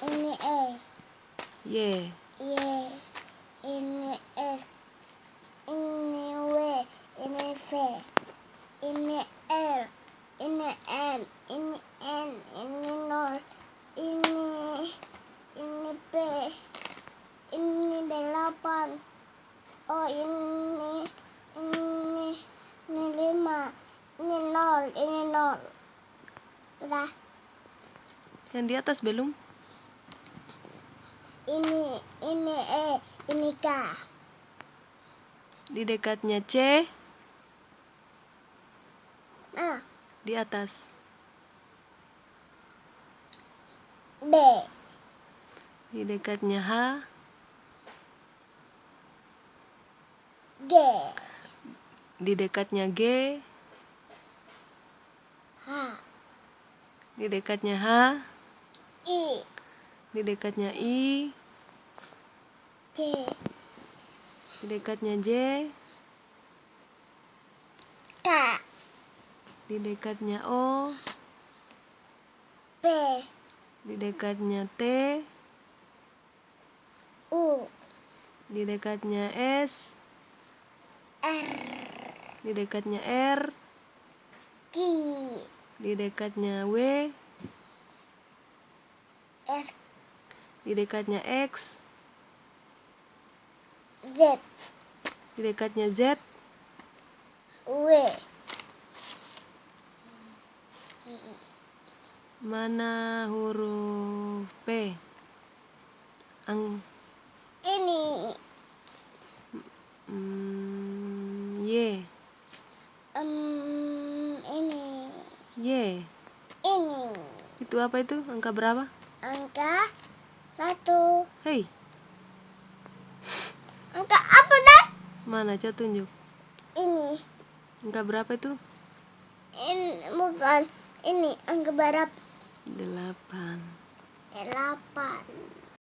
Ini E. Y. Y. Ini S. Ini W. Ini V. Ini L. Ini M. Ini N. Ini nol. Ini P. Ini 8. Oh, ini 5. Ini 0. Ini 0. Sudah. Yang di atas belum? Ini E. Ini K. Di dekatnya C. Ah, Di atas. B. Di dekatnya H. G. Di dekatnya G. H. Di dekatnya H. I. Di dekatnya I. J. Di dekatnya J. K. Di dekatnya O. P. Di dekatnya T. U. Di dekatnya S. R. Di dekatnya R. Q. Di dekatnya W. S. Di dekatnya X. Z. Di dekatnya Z. W. Mana huruf P? Ini. Y. Ini. Y. Ini. Itu apa itu? Angka berapa? Angka 1. Hei, Angka apa dah? mana? Coba tunjuk. Ini. Angka berapa itu? Ini bukan. Ini angka berapa? 8. 8.